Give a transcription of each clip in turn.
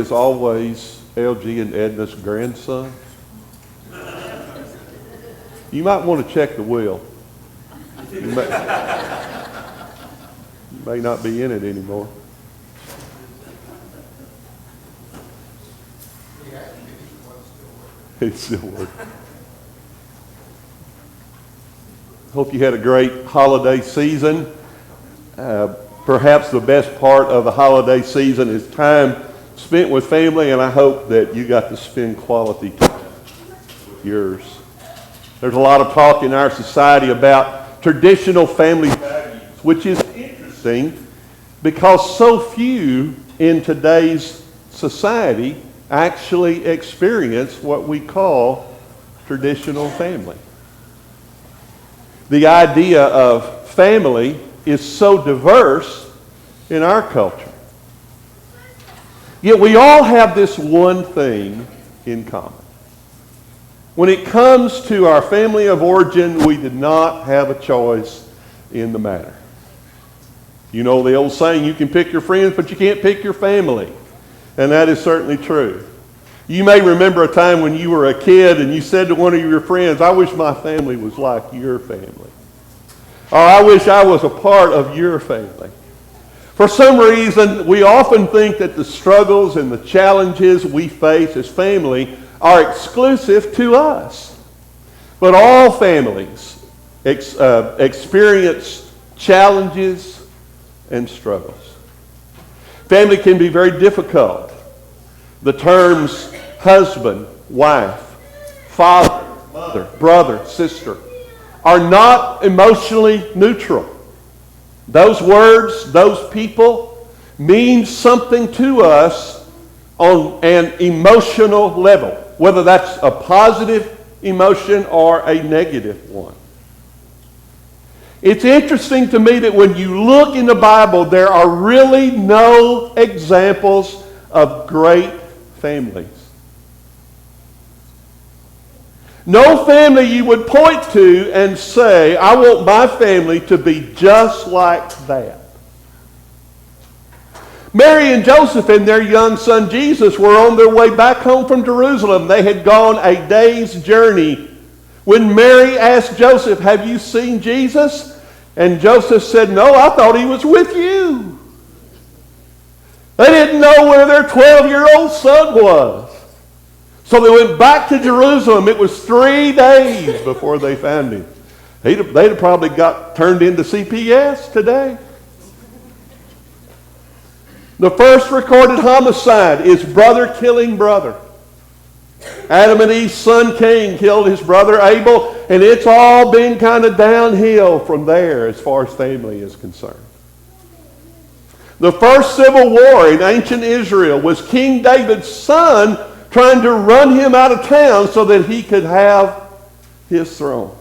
Is always LG and Edna's grandson. You might want to check the will. You may not be in it anymore. It still works. Hope you had a great holiday season. Perhaps the best part of the holiday season is time spent with family, and I hope that you got to spend quality time with yours. There's a lot of talk in our society about traditional family values, which is interesting because so few in today's society actually experience what we call traditional family. The idea of family is so diverse in our culture. Yet we all have this one thing in common. When it comes to our family of origin, we did not have a choice in the matter. You know the old saying, you can pick your friends, but you can't pick your family. And that is certainly true. You may remember a time when you were a kid and you said to one of your friends, I wish my family was like your family. Or I wish I was a part of your family. For some reason, we often think that the struggles and the challenges we face as family are exclusive to us. But all families experience challenges and struggles. Family can be very difficult. The terms husband, wife, father, mother, brother, sister are not emotionally neutral. Those words, those people mean something to us on an emotional level, whether that's a positive emotion or a negative one. It's interesting to me that when you look in the Bible, there are really no examples of great families. No family you would point to and say, I want my family to be just like that. Mary and Joseph and their young son Jesus were on their way back home from Jerusalem. They had gone a day's journey when Mary asked Joseph, have you seen Jesus? And Joseph said, no, I thought he was with you. They didn't know where their 12-year-old son was. So they went back to Jerusalem. It was 3 days before they found him. They'd have probably got turned into CPS today. The first recorded homicide is brother killing brother. Adam and Eve's son Cain killed his brother Abel, and it's all been kind of downhill from there as far as family is concerned. The first civil war in ancient Israel was King David's son trying to run him out of town so that he could have his throne.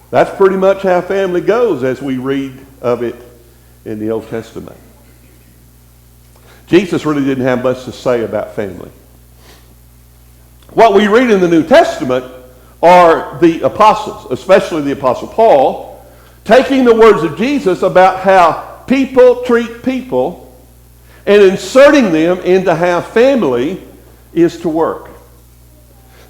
That's pretty much how family goes as we read of it in the Old Testament. Jesus really didn't have much to say about family. What we read in the New Testament are the apostles, especially the Apostle Paul, taking the words of Jesus about how people treat people and inserting them into how family is to work.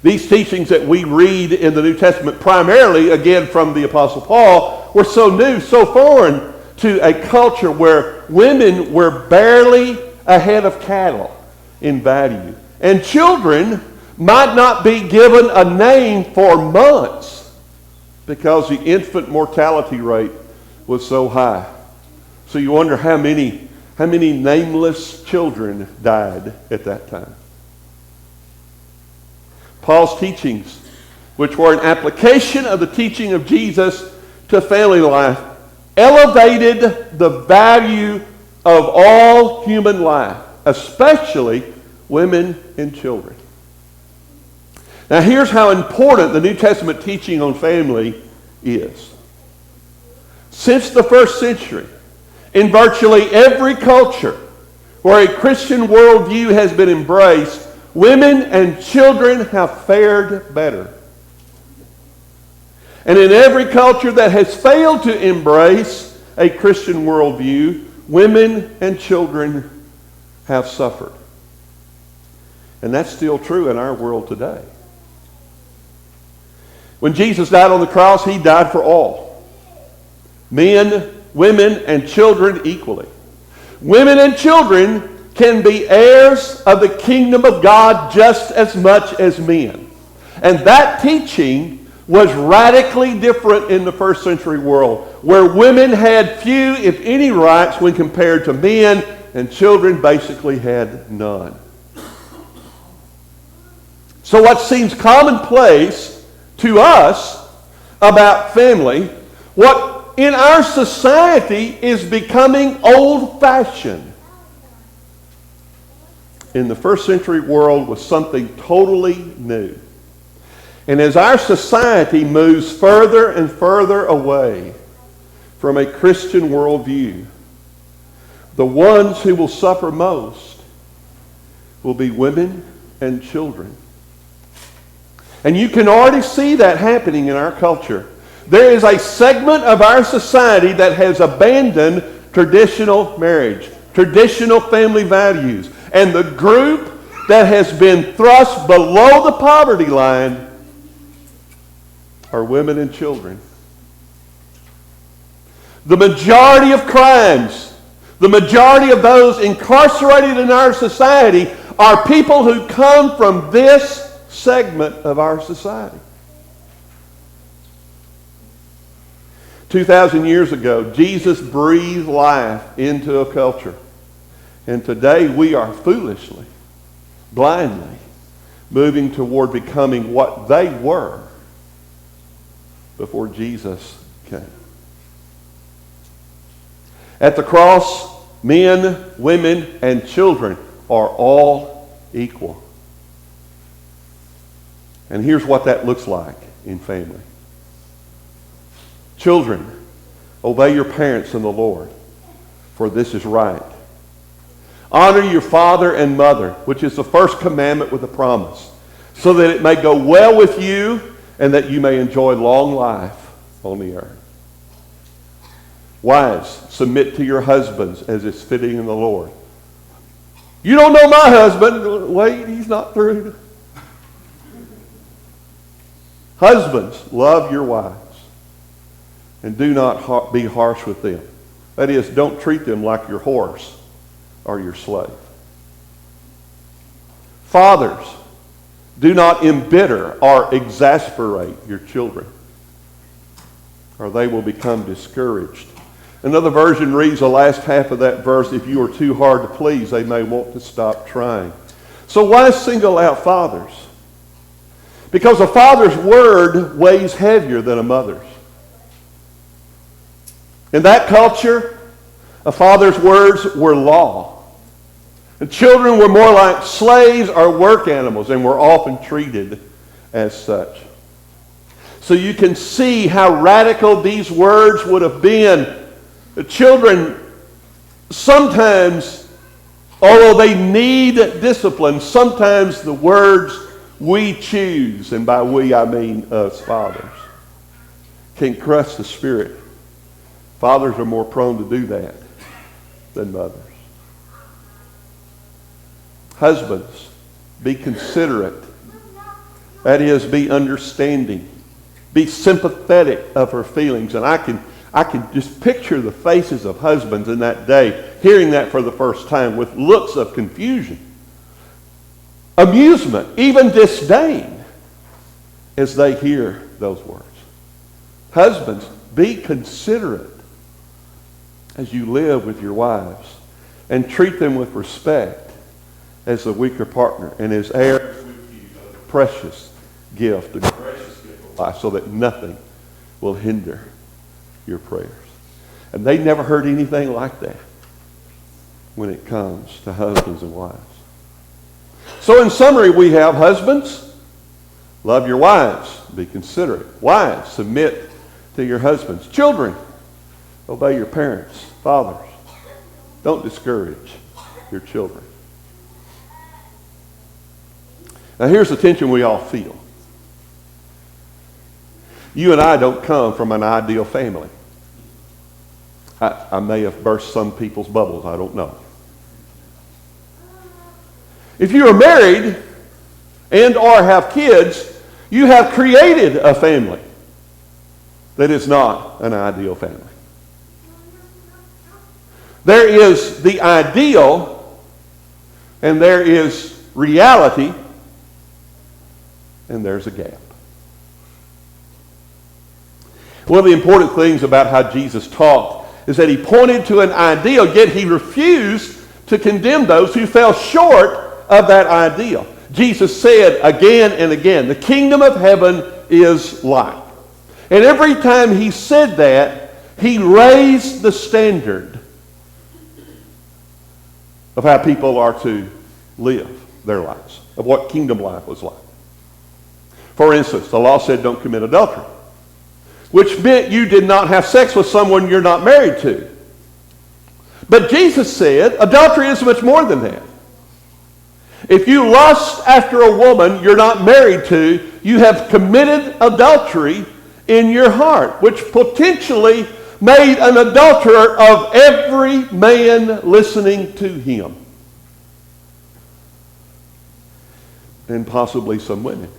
These teachings that we read in the New Testament, primarily, again, from the Apostle Paul, were so new, so foreign to a culture where women were barely ahead of cattle in value. And children might not be given a name for months because the infant mortality rate was so high. So you wonder how many nameless children died at that time. Paul's teachings, which were an application of the teaching of Jesus to family life, elevated the value of all human life, especially women and children. Now here's how important the New Testament teaching on family is. Since the first century, in virtually every culture where a Christian worldview has been embraced, women and children have fared better. And in every culture that has failed to embrace a Christian worldview, women and children have suffered. And that's still true in our world today. When Jesus died on the cross, he died for all. Men, women, and children equally. Women and children can be heirs of the kingdom of God just as much as men. And that teaching was radically different in the first century world, where women had few, if any, rights when compared to men, and children basically had none. So what seems commonplace to us about family, what in our society is becoming old-fashioned, in the first century world was something totally new. And as our society moves further and further away from a Christian worldview, the ones who will suffer most will be women and children. And you can already see that happening in our culture. There is a segment of our society that has abandoned traditional marriage, traditional family values. And the group that has been thrust below the poverty line are women and children. The majority of crimes, the majority of those incarcerated in our society are people who come from this segment of our society. 2,000 years ago, Jesus breathed life into a culture. And today we are foolishly, blindly, moving toward becoming what they were before Jesus came. At the cross, men, women, and children are all equal. And here's what that looks like in family. Children, obey your parents in the Lord, for this is right. Honor your father and mother, which is the first commandment with a promise, so that it may go well with you and that you may enjoy long life on the earth. Wives, submit to your husbands as is fitting in the Lord. You don't know my husband. Wait, he's not through. Husbands, love your wives and do not be harsh with them. That is, don't treat them like your horse or your slave. Fathers, do not embitter or exasperate your children, or they will become discouraged. Another version reads the last half of that verse, if you are too hard to please, they may want to stop trying. So why single out fathers? Because a father's word weighs heavier than a mother's. In that culture, a father's words were law. And children were more like slaves or work animals and were often treated as such. So you can see how radical these words would have been. The children sometimes, although they need discipline, sometimes the words we choose, and by we I mean us fathers, can crush the spirit. Fathers are more prone to do that than mothers. Husbands, be considerate. That is, be understanding. Be sympathetic of her feelings. And I can just picture the faces of husbands in that day, hearing that for the first time with looks of confusion, amusement, even disdain as they hear those words. Husbands, be considerate as you live with your wives and treat them with respect as the weaker partner and as heirs with you of the precious gift, the gracious gift of life, so that nothing will hinder your prayers. And they never heard anything like that when it comes to husbands and wives. So in summary, we have husbands, love your wives, be considerate. Wives, submit to your husbands. Children, obey your parents. Fathers, don't discourage your children. Now here's the tension we all feel. You and I don't come from an ideal family. I may have burst some people's bubbles, I don't know. If you are married and or have kids, you have created a family that is not an ideal family. There is the ideal, and there is reality, and there's a gap. One of the important things about how Jesus taught is that he pointed to an ideal, yet he refused to condemn those who fell short of that ideal. Jesus said again and again, the kingdom of heaven is like. And every time he said that, he raised the standard of how people are to live their lives, of what kingdom life was like. For instance, the law said don't commit adultery, which meant you did not have sex with someone you're not married to. But Jesus said adultery is much more than that. If you lust after a woman you're not married to, you have committed adultery in your heart, which potentially made an adulterer of every man listening to him. And possibly some women.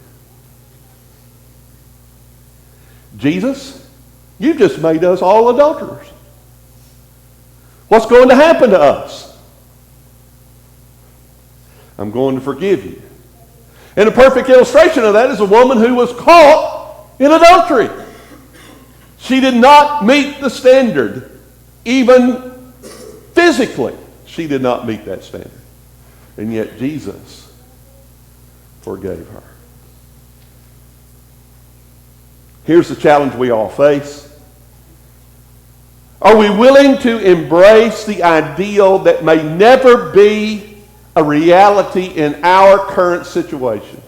Jesus, you just made us all adulterers. What's going to happen to us? I'm going to forgive you. And a perfect illustration of that is a woman who was caught in adultery. She did not meet the standard. Even physically, she did not meet that standard. And yet Jesus forgave her. Here's the challenge we all face. Are we willing to embrace the ideal that may never be a reality in our current situation?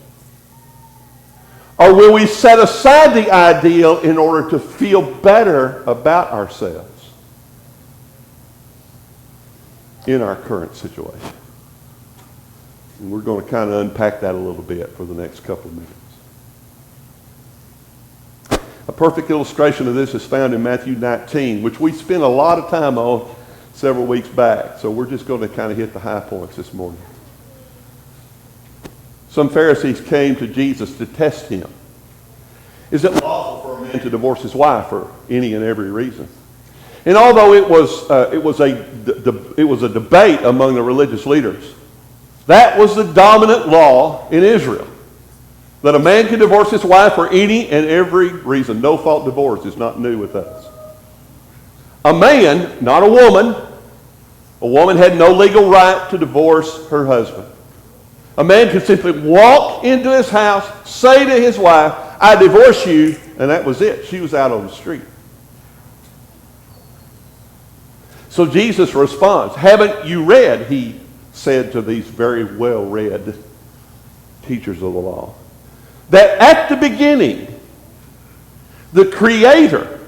Or will we set aside the ideal in order to feel better about ourselves in our current situation? And we're going to kind of unpack that a little bit for the next couple of minutes. A perfect illustration of this is found in Matthew 19, which we spent a lot of time on several weeks back. So we're just going to kind of hit the high points this morning. Some Pharisees came to Jesus to test him. Is it lawful for a man to divorce his wife for any and every reason? And although it was a debate among the religious leaders, that was the dominant law in Israel. That a man can divorce his wife for any and every reason. No-fault divorce is not new with us. A man, not a woman. A woman had no legal right to divorce her husband. A man could simply walk into his house, say to his wife, I divorce you, and that was it. She was out on the street. So Jesus responds, haven't you read, he said to these very well-read teachers of the law, that at the beginning, the Creator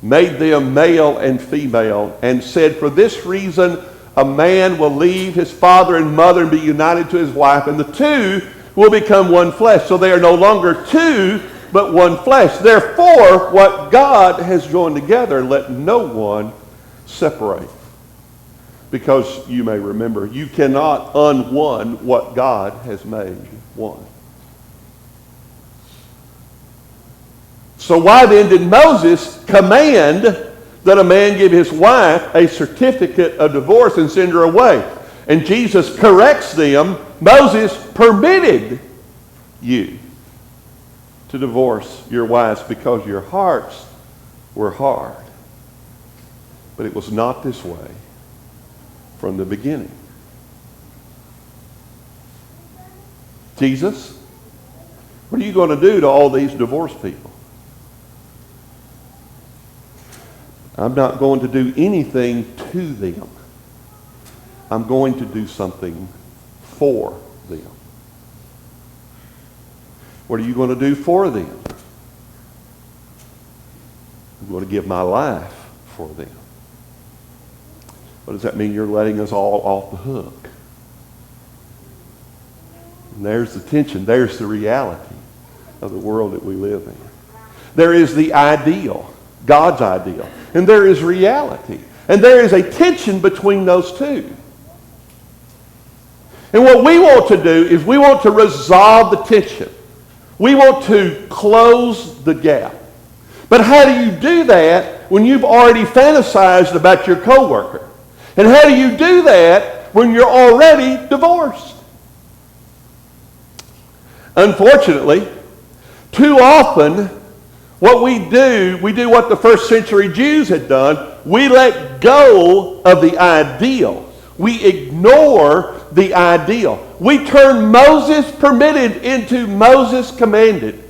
made them male and female and said, for this reason, a man will leave his father and mother and be united to his wife, and the two will become one flesh. So they are no longer two, but one flesh. Therefore, what God has joined together, let no one separate. Because you may remember, you cannot unone what God has made one. So why then did Moses command that a man give his wife a certificate of divorce and send her away? And Jesus corrects them. Moses permitted you to divorce your wives because your hearts were hard. But it was not this way from the beginning. Jesus, what are you going to do to all these divorced people? I'm not going to do anything to them. I'm going to do something for them. What are you going to do for them? I'm going to give my life for them. What does that mean? You're letting us all off the hook. And there's the tension. There's the reality of the world that we live in. There is the ideal, God's ideal. And there is reality. And there is a tension between those two. And what we want to do is we want to resolve the tension. We want to close the gap. But how do you do that when you've already fantasized about your coworker? And how do you do that when you're already divorced? Unfortunately, too often, what we do what the first century Jews had done. We let go of the ideal. We ignore the ideal. We turn Moses permitted into Moses commanded.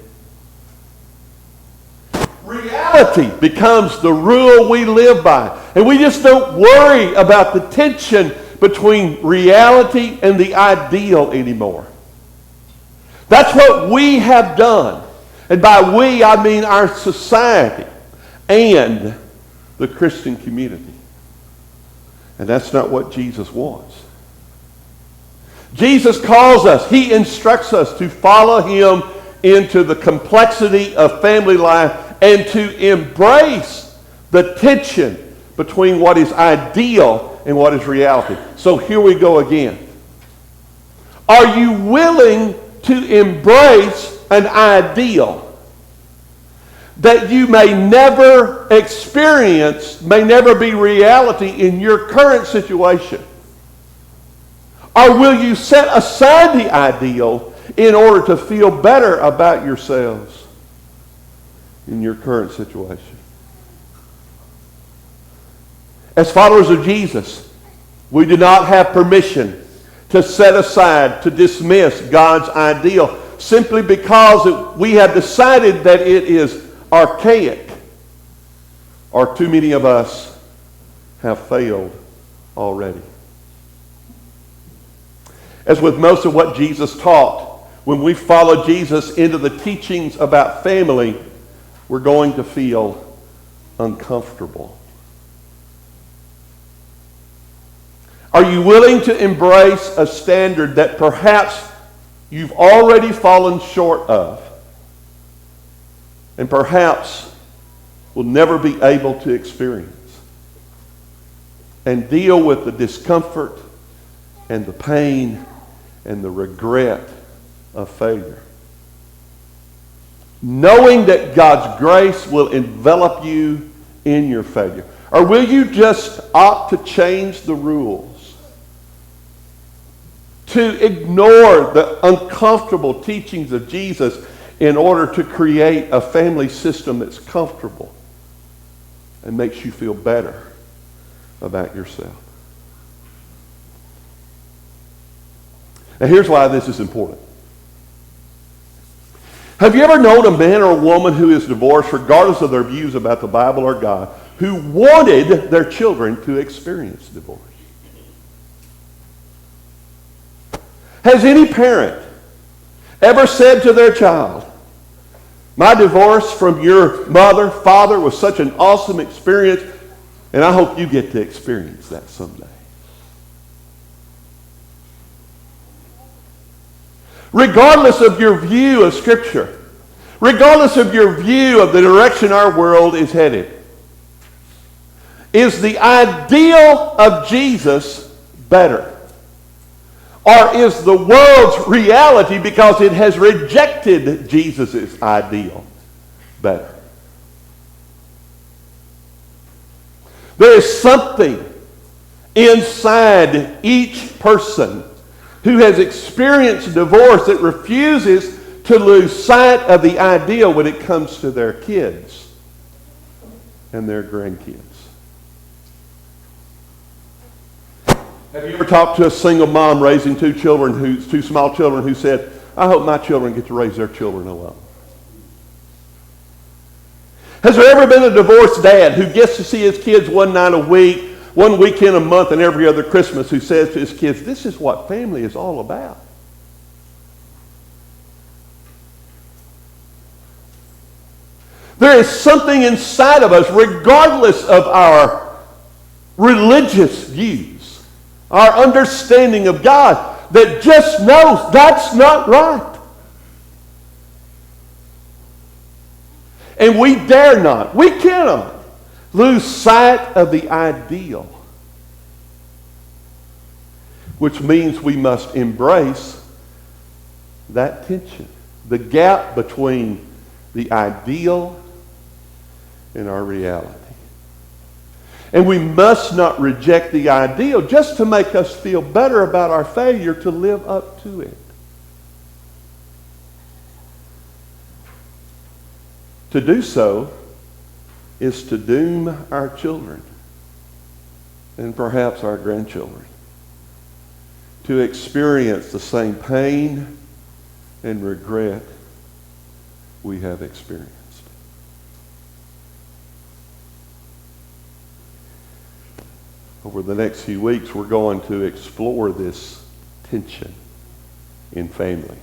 Reality becomes the rule we live by. And we just don't worry about the tension between reality and the ideal anymore. That's what we have done. And by we, I mean our society and the Christian community. And that's not what Jesus wants. Jesus calls us, he instructs us to follow him into the complexity of family life and to embrace the tension between what is ideal and what is reality. So here we go again. Are you willing to embrace an ideal that you may never experience, may never be reality in your current situation? Or will you set aside the ideal in order to feel better about yourselves in your current situation? As followers of Jesus, we do not have permission to set aside, to dismiss God's ideal simply because we have decided that it is archaic, or too many of us have failed already. As with most of what Jesus taught, when we follow Jesus into the teachings about family, we're going to feel uncomfortable. Are you willing to embrace a standard that perhaps you've already fallen short of and perhaps will never be able to experience, and deal with the discomfort and the pain and the regret of failure, knowing that God's grace will envelop you in your failure? Or will you just opt to change the rules, to ignore the uncomfortable teachings of Jesus in order to create a family system that's comfortable and makes you feel better about yourself? Now here's why this is important. Have you ever known a man or a woman who is divorced, regardless of their views about the Bible or God, who wanted their children to experience divorce? Has any parent ever said to their child, "My divorce from your mother, father was such an awesome experience, and I hope you get to experience that someday"? Regardless of your view of Scripture, regardless of your view of the direction our world is headed, is the ideal of Jesus better? Or is the world's reality, because it has rejected Jesus' ideal, better? There is something inside each person who has experienced divorce that refuses to lose sight of the ideal when it comes to their kids and their grandkids. Have you ever talked to a single mom raising two small children who said, "I hope my children get to raise their children alone"? Has there ever been a divorced dad who gets to see his kids one night a week, one weekend a month, and every other Christmas, who says to his kids, "This is what family is all about"? There is something inside of us, regardless of our religious views, our understanding of God, that just knows that's not right. And we dare not, we cannot lose sight of the ideal which means we must embrace that tension, the gap between the ideal and our reality. And we must not reject the ideal just to make us feel better about our failure to live up to it. To do so is to doom our children and perhaps our grandchildren to experience the same pain and regret we have experienced. Over the next few weeks, we're going to explore this tension in family.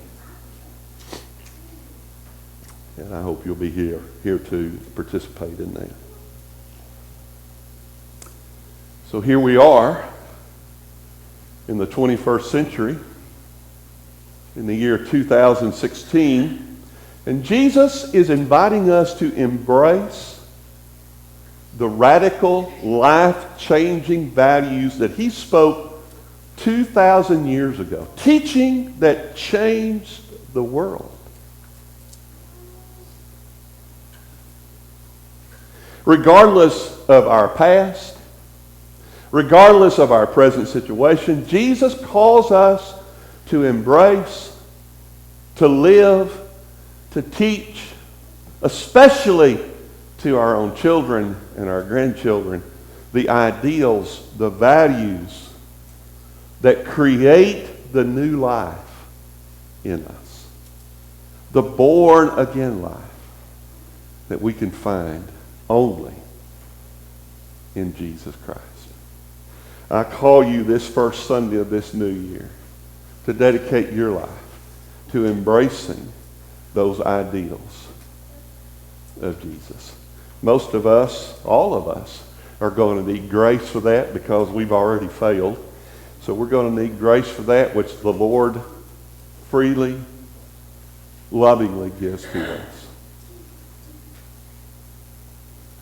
And I hope you'll be here to participate in that. So here we are in the 21st century, in the year 2016, and Jesus is inviting us to embrace the radical, life-changing values that he spoke 2,000 years ago, teaching that changed the world. Regardless of our past, regardless of our present situation, Jesus calls us to embrace, to live, to teach, especially to our own children and our grandchildren, the ideals, the values that create the new life in us. The born-again life that we can find only in Jesus Christ. I call you this first Sunday of this new year to dedicate your life to embracing those ideals of Jesus. Most of us, all of us, are going to need grace for that because we've already failed. So we're going to need grace for that which the Lord freely, lovingly gives to us.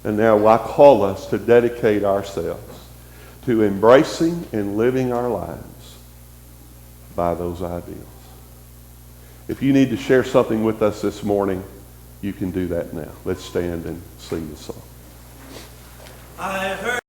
And now I call us to dedicate ourselves to embracing and living our lives by those ideals. If you need to share something with us this morning, you can do that now. Let's stand and sing the song. I heard